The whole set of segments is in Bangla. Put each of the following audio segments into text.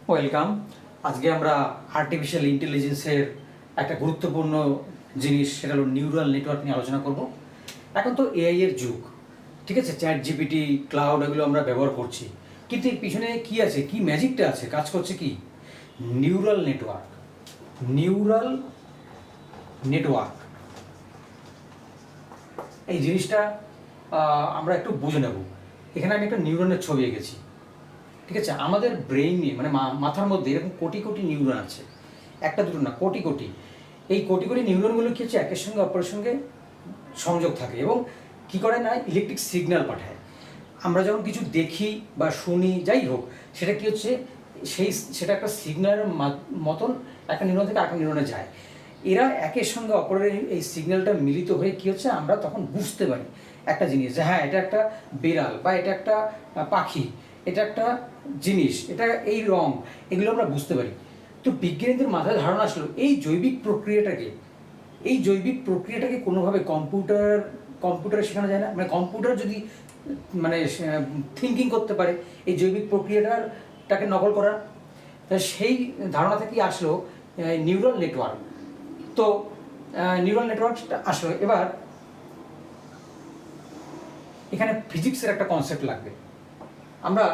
ওয়েলকাম। আজকে আমরা আর্টিফিশিয়াল ইন্টেলিজেন্সের একটা গুরুত্বপূর্ণ জিনিস, সেটা হলো নিউরাল নেটওয়ার্ক নিয়ে আলোচনা করব। এখন তো এআই এর যুগ, ঠিক আছে, চ্যাট জিপিটি, ক্লাউড, এগুলো আমরা ব্যবহার করছি, কিন্তু এর পিছনে কি আছে, কি ম্যাজিকটা আছে, কাজ করছে কি? Neural network. নিউরাল নেটওয়ার্ক এই জিনিসটা আমরা একটু বুঝে নেব। এখানে আমি একটা নিউরনের ছবি এঁকেছি, ঠিক আছে। আমাদের ব্রেইনে মানে মাথার মধ্যে এরকম কোটি কোটি নিউরন আছে, একটা দুটো না, কোটি কোটি। এই কোটি কোটি নিউরনগুলো কী হচ্ছে, একের সঙ্গে অপরের সঙ্গে সংযোগ থাকে এবং কি করে না, ইলেকট্রিক সিগন্যাল পাঠায়। আমরা যখন কিছু দেখি বা শুনি, যাই হোক, সেটা কী হচ্ছে, সেটা একটা সিগন্যালের মতন একটা নিউরন থেকে আরেকটা নিউরনে যায়। এরা একের সঙ্গে অপরের এই সিগন্যালটা মিলিত হয়ে কী হচ্ছে, আমরা তখন বুঝতে পারি একটা জিনিস, যে হ্যাঁ এটা একটা বিড়াল, বা এটা একটা পাখি, এটা একটা জিনিস, এটা এই রং, এগুলো আমরা বুঝতে পারি। তো বিজ্ঞানীদের মাথায় ধারণা আসলো এই জৈবিক প্রক্রিয়াটাকে কোনোভাবে কম্পিউটারে শেখানো যায় না। মানে কম্পিউটার যদি মানে থিঙ্কিং করতে পারে এই জৈবিক প্রক্রিয়াটাকে নকল করার, তা সেই ধারণা থেকেই আসলো নিউরাল নেটওয়ার্ক। তো নিউরাল নেটওয়ার্কটা আসলো। এবার এখানে ফিজিক্সের একটা কনসেপ্ট লাগবে। আমরা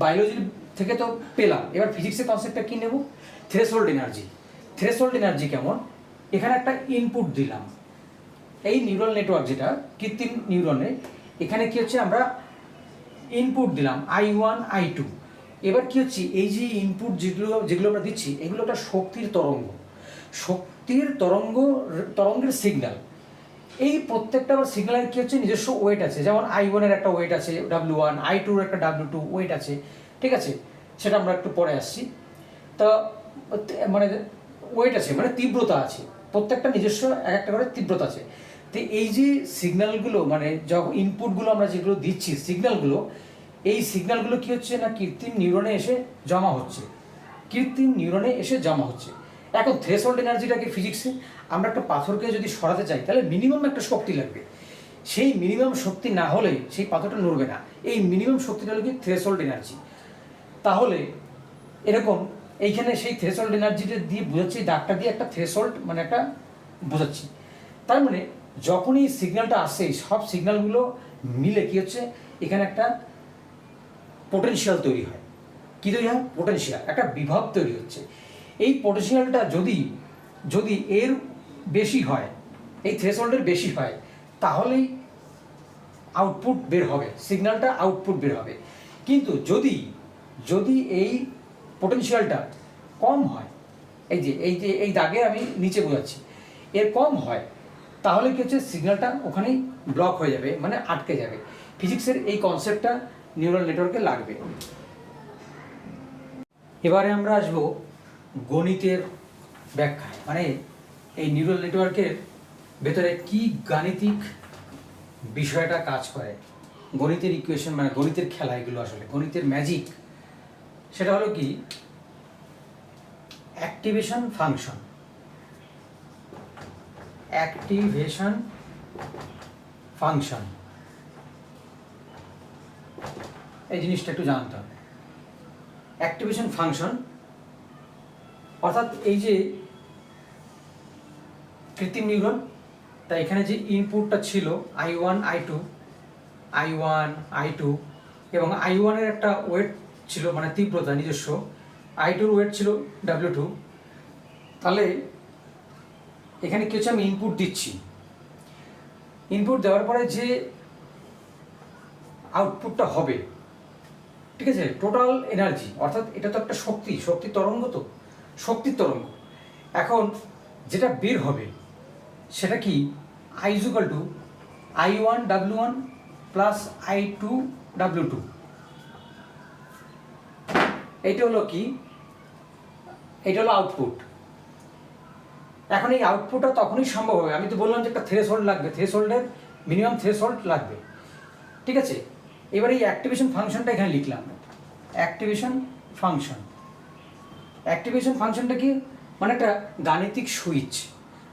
বায়োলজি থেকে তো পেলাম, এবার ফিজিক্সের কনসেপ্টটা কী নেব? Threshold energy. থ্রেশহোল্ড এনার্জি কেমন? এখানে একটা ইনপুট দিলাম, এই নিউরাল নেটওয়ার্ক যেটা কৃত্রিম নিউরনে, এখানে কি হচ্ছে, আমরা ইনপুট দিলাম I1 I2। এবার কি হচ্ছে, এই যে ইনপুট যেগুলো আমরা দিচ্ছি, এগুলো একটা তরঙ্গের সিগন্যাল। এই প্রত্যেকটা আবার সিগন্যালের কী হচ্ছে, নিজস্ব ওয়েট আছে। যেমন I1 এর একটা ওয়েট আছে W1, I2 এর একটা W2 ওয়েট আছে, ঠিক আছে, সেটা আমরা একটু পরে আসছি। তা মানে ওয়েট আছে মানে তীব্রতা আছে, প্রত্যেকটা নিজস্ব এক একটা করে তীব্রতা আছে। তো এই যে সিগন্যালগুলো, মানে যখন ইনপুটগুলো আমরা যেগুলো দিচ্ছি, এই সিগন্যালগুলো কী হচ্ছে না, কৃত্রিম নিউরনে এসে জমা হচ্ছে। এখন থ্রেশহোল্ড এনার্জিটাকে ফিজিক্সে, আমরা একটা পাথরকে যদি সরাতে চাই তাহলে মিনিমাম একটা শক্তি লাগবে। সেই মিনিমাম শক্তি না হলে সেই পাথরটা নড়বে না। এই মিনিমাম শক্তিটা হলো কি, থ্রেশহোল্ড এনার্জি। তাহলে এরকম এইখানে সেই থ্রেশহোল্ড এনার্জিটা দিয়ে বোঝাচ্ছি, ডাকটা দিয়ে একটা থ্রেশহোল্ড মানে একটা বোঝাচ্ছি। তার মানে যখনই সিগন্যালটা আসে, সব সিগন্যালগুলো মিলে কি হচ্ছে, এখানে একটা পোটেনশিয়াল তৈরি হয়। কী তৈরি হয়? পোটেনশিয়াল, একটা বিভব তৈরি হচ্ছে। এই পোটেনশিয়ালটা যদি এর বেশি হয়, এই থ্রেশহোল্ডের বেশি হয়, তাহলেই আউটপুট বের হবে, সিগন্যালটা আউটপুট বের হবে। কিন্তু যদি এই পোটেনশিয়ালটা কম হয়, এই দাগে আমি নিচে বোঝাচ্ছি, এর কম হয়, তাহলে কি হচ্ছে, সিগন্যালটা ওখানেই ব্লক হয়ে যাবে, মানে আটকে যাবে। ফিজিক্সের এই কনসেপ্টটা নিউরাল নেটওয়ার্কে লাগবে। এবারে আমরা আসবো গণিতের ব্যাখ্যায়, মানে এই নিউরাল নেটওয়ার্কের ভেতরে কি গাণিতিক বিষয়টা কাজ করে, গণিতের ইকুয়েশন, মানে গণিতের খেলা, এগুলো আসলে গণিতের ম্যাজিক। সেটা হলো কি, অ্যাক্টিভেশন ফাংশন, এই জিনিসটা একটু জানতে হবে। অ্যাক্টিভেশন ফাংশন অর্থাৎ এই যে কৃত্রিম নিউরন, তাই এখানে যে ইনপুটটা ছিল I1 I2 এবং I1 এর একটা ওয়েট ছিল, মানে তীব্রতা নিজস্ব, I2 ওয়েট ছিল W2। তাহলে এখানে কি হচ্ছে, আমি ইনপুট দিচ্ছি, ইনপুট দেওয়ার পরে যে আউটপুটটা হবে, ঠিক আছে, টোটাল এনার্জি, অর্থাৎ এটা তো একটা শক্তির তরঙ্গ। এখন যেটা বের হবে সেটা কি, I1 W1 plus I2 W2। এইটা হলো কি, এটা হলো আউটপুট। এখন এই আউটপুটটা তখনই সম্ভব হবে, আমি তো বললাম যে একটা থ্রেশহোল্ড লাগবে, মিনিমাম থ্রেশহোল্ড লাগবে, ঠিক আছে। এবার এই অ্যাক্টিভেশন ফাংশনটা এখানে লিখলাম, অ্যাক্টিভেশন ফাংশনটা কি, মানে একটা গাণিতিক সুইচ,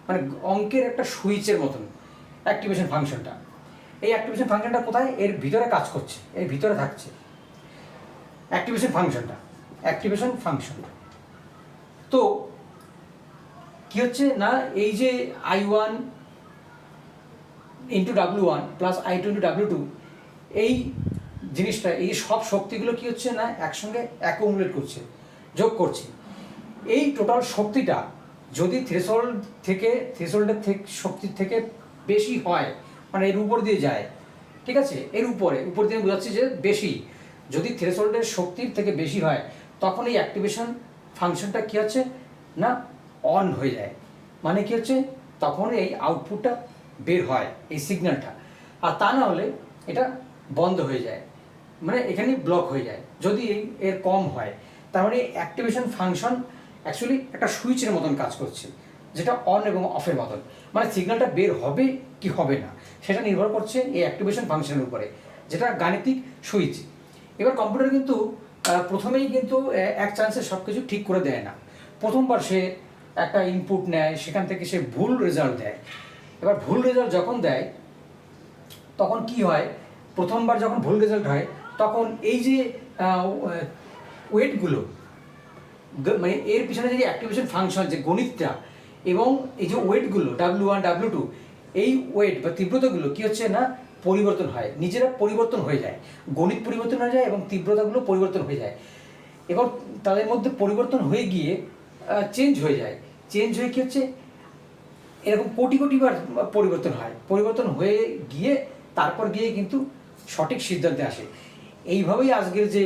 মানে অঙ্কের একটা সুইচের মতন অ্যাক্টিভেশন ফাংশনটা। এই অ্যাক্টিভেশন ফাংশনটা কোথায়, এর ভিতরে কাজ করছে, এর ভিতরে থাকছে অ্যাক্টিভেশন ফাংশনটা। Activation function. তো কি হচ্ছে না, এই যে I1 into W1 plus I2 into W2, এই জিনিসটা, এই সব শক্তিগুলো কি হচ্ছে না একসঙ্গে অ্যাকুমুলেট করছে, যোগ করছে। এই টোটাল শক্তিটা যদি থ্রেশহোল্ডের শক্তির থেকে বেশি হয়, মানে এর উপর দিয়ে যায়, ঠিক আছে, এর উপর দিয়ে বোঝাচ্ছি যে বেশি, যদি থ্রেশহোল্ডের শক্তির থেকে বেশি হয়, তখন এই অ্যাক্টিভেশন ফাংশনটা কী হচ্ছে না অন হয়ে যায়। মানে কি হচ্ছে, তখন এই আউটপুটটা বের হয়, এই সিগন্যালটা। আর তা না হলে এটা বন্ধ হয়ে যায়, মানে এখানে ব্লক হয়ে যায় যদি এর কম হয়। তার মানে অ্যাক্টিভেশন ফাংশন অ্যাকচুয়ালি একটা সুইচের মতন কাজ করছে, যেটা অন এবং অফের মতন। মানে সিগন্যালটা বের হবে কি হবে না সেটা নির্ভর করছে এই অ্যাক্টিভেশন ফাংশনের উপরে, যেটা গাণিতিক সুইচ। এবার কম্পিউটার কিন্তু প্রথমেই কিন্তু এক চান্সে সব কিছু ঠিক করে দেয় না। প্রথমবার সে একটা ইনপুট নেয়, সেখান থেকে সে ভুল রেজাল্ট দেয়। এবার ভুল রেজাল্ট যখন দেয় তখন কি হয়, প্রথমবার যখন ভুল রেজাল্ট হয় তখন এই যে ওয়েটগুলো, মানে এর পিছনে যে অ্যাক্টিভেশন ফাংশন যে গণিতটা এবং এই যে ওয়েটগুলো W1 W2, এই ওয়েট বা তীব্রতাগুলো কি হচ্ছে না পরিবর্তন হয়, নিজেরা পরিবর্তন হয়ে যায়, গণিত পরিবর্তন হয়ে যায় এবং তীব্রতাগুলো পরিবর্তন হয়ে যায়। এবার তাদের মধ্যে পরিবর্তন হয়ে গিয়ে চেঞ্জ হয়ে যায়, চেঞ্জ হয়ে কী হচ্ছে এরকম কোটিবার পরিবর্তন হয়ে গিয়ে তারপর গিয়ে কিন্তু সঠিক সিদ্ধান্তে আসে। এইভাবেই আজকের যে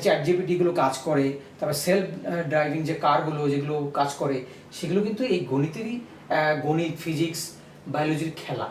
ChatGPT-গুলো কাজ করে, তারপর সেলফ ড্রাইভিং যে কারগুলো যেগুলো কাজ করে, সেগুলো কিন্তু এই গণিত, ফিজিক্স, বায়োলজির খেলা।